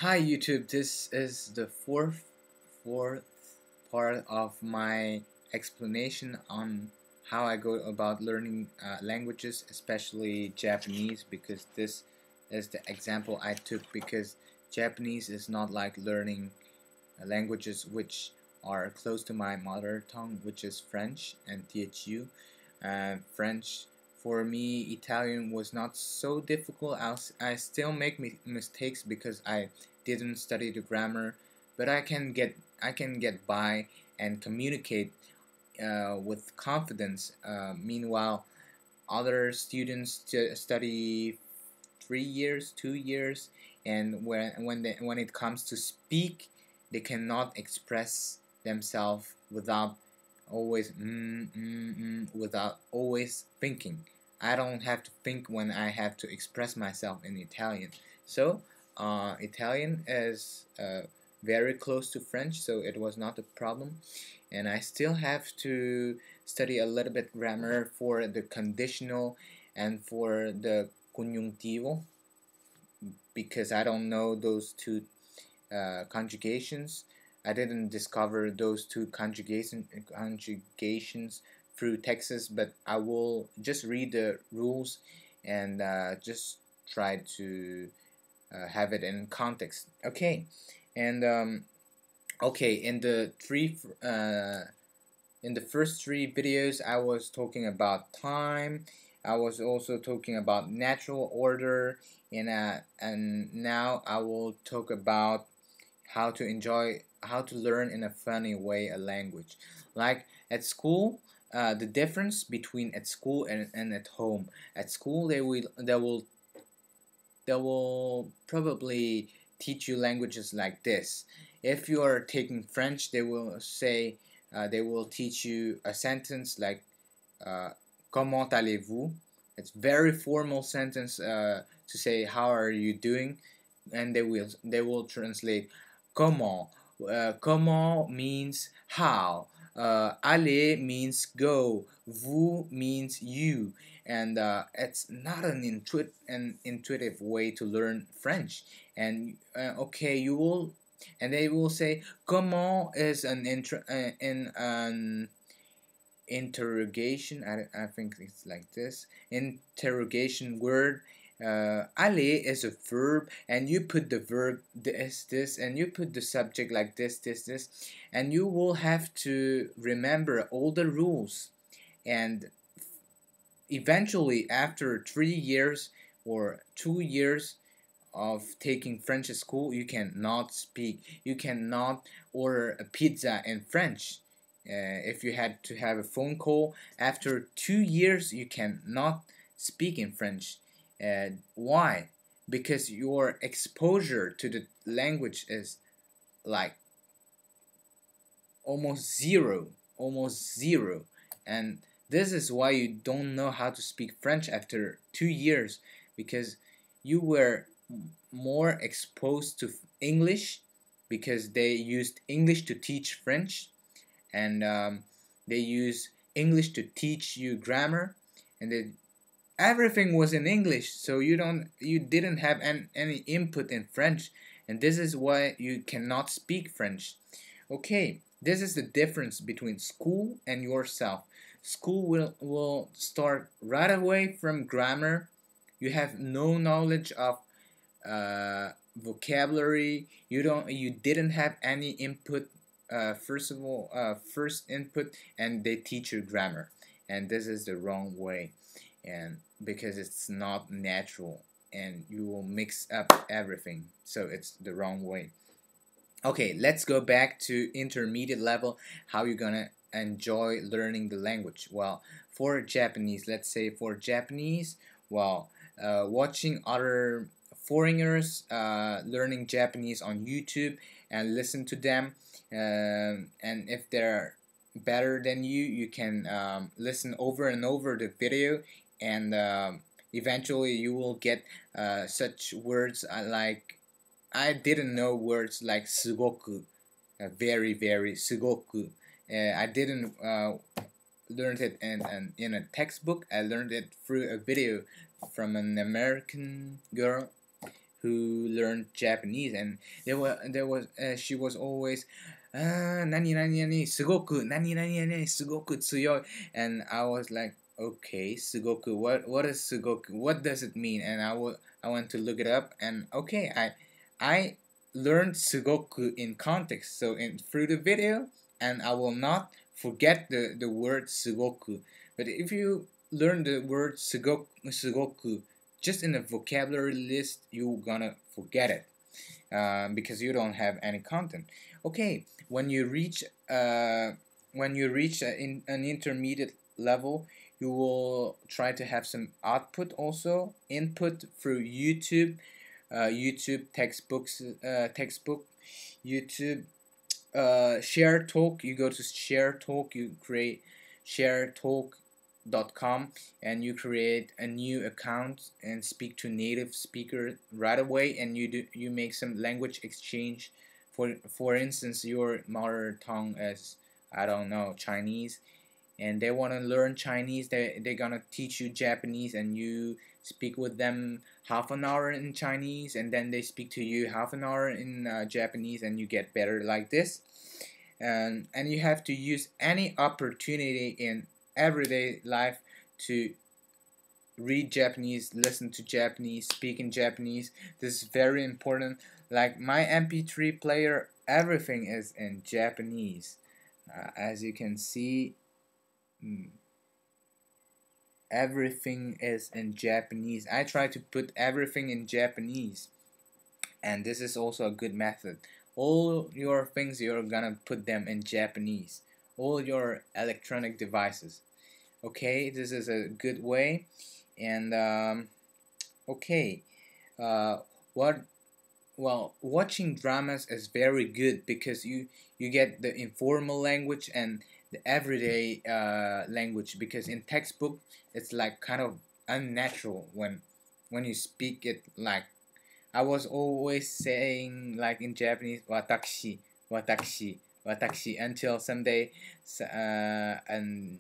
Hi YouTube, this is the fourth part of my explanation on how I go about learning languages, especially Japanese, because this is the example I took because Japanese is not like learning languages which are close to my mother tongue, which is French and THU. French for me, Italian was not so difficult. I still make mistakes because I didn't study the grammar, but I can get by and communicate with confidence. Meanwhile, other students study 3 years, 2 years, and when it comes to speak, they cannot express themselves without always without always thinking. I don't have to think when I have to express myself in Italian. So Italian is very close to French, so it was not a problem. And I still have to study a little bit grammar for the conditional and for the conjuntivo because I don't know those two conjugations. I didn't discover those two conjugations through Texas, but I will just read the rules and just try to have it in context. Okay, and okay, in the first three videos, I was talking about time. I was also talking about natural order, and now I will talk about how to learn in a funny way a language. Like at school, the difference between at school and at home. At school, they will probably teach you languages like this. If you are taking French, they will teach you a sentence like comment allez-vous. It's very formal sentence to say how are you doing, and they will translate comment. Comment means how. Aller means go. Vous means you, and it's not an intuitive way to learn French. And okay, you will, and they will say comment is in an interrogation. I think it's like this interrogation word. Aller is a verb, and you put the verb this, and you put the subject like this, and you will have to remember all the rules. And eventually, after 3 years or 2 years of taking French at school, you cannot speak. You cannot order a pizza in French. If you had to have a phone call after 2 years, you cannot speak in French. Why? Because your exposure to the language is like almost zero, and this is why you don't know how to speak French after 2 years, because you were more exposed to English because they used English to teach French, and they use English to teach you grammar, and everything was in English, so you didn't have any input in French, and this is why you cannot speak French. Okay, this is the difference between school and yourself. School will start right away from grammar. You have no knowledge of vocabulary. You didn't have any input. First of all, first input, and they teach you grammar, and this is the wrong way, and because it's not natural, and you will mix up everything, so it's the wrong way. Okay, let's go back to intermediate level. How you're gonna enjoy learning the language? Well, for Japanese, let's say for Japanese, well, watching other foreigners learning Japanese on YouTube and listen to them, and if they're better than you, you can listen over and over the video, and eventually you will get such words like I didn't know words like sugoku, very, very sugoku. I didn't learn it in a textbook. I learned it through a video from an American girl, who learned Japanese, and she was always nani nani nani sugoku nani nani nani sugoku tsuyoi, and I was like, okay, sugoku, what is sugoku, what does it mean? And I went to look it up, and okay, I learned sugoku in context, so in through the video, and I will not forget the word sugoku. But if you learn the word sugoku just in a vocabulary list, you're gonna forget it, because you don't have any content. Okay, when you reach an intermediate level, you will try to have some output, also input through YouTube, YouTube textbooks, textbook, YouTube, Share Talk. You go to Share Talk, you create sharetalk.com, and you create a new account and speak to native speaker right away, and you make some language exchange. For instance, your mother tongue is, I don't know, Chinese, and they want to learn Chinese, they're gonna teach you Japanese, and you speak with them half an hour in Chinese, and then they speak to you half an hour in Japanese, and you get better like this. And you have to use any opportunity in everyday life to read Japanese, listen to Japanese, speak in Japanese. This is very important. Like my MP3 player, everything is in Japanese. As you can see, everything is in Japanese. I try to put everything in Japanese, and this is also a good method. All your things, you're gonna put them in Japanese. All your electronic devices. Okay, this is a good way. And okay, uh, what well, watching dramas is very good because you get the informal language and the everyday language, because in textbook it's like kind of unnatural when you speak it. Like I was always saying, like in Japanese, watashi, watashi, watashi, until someday and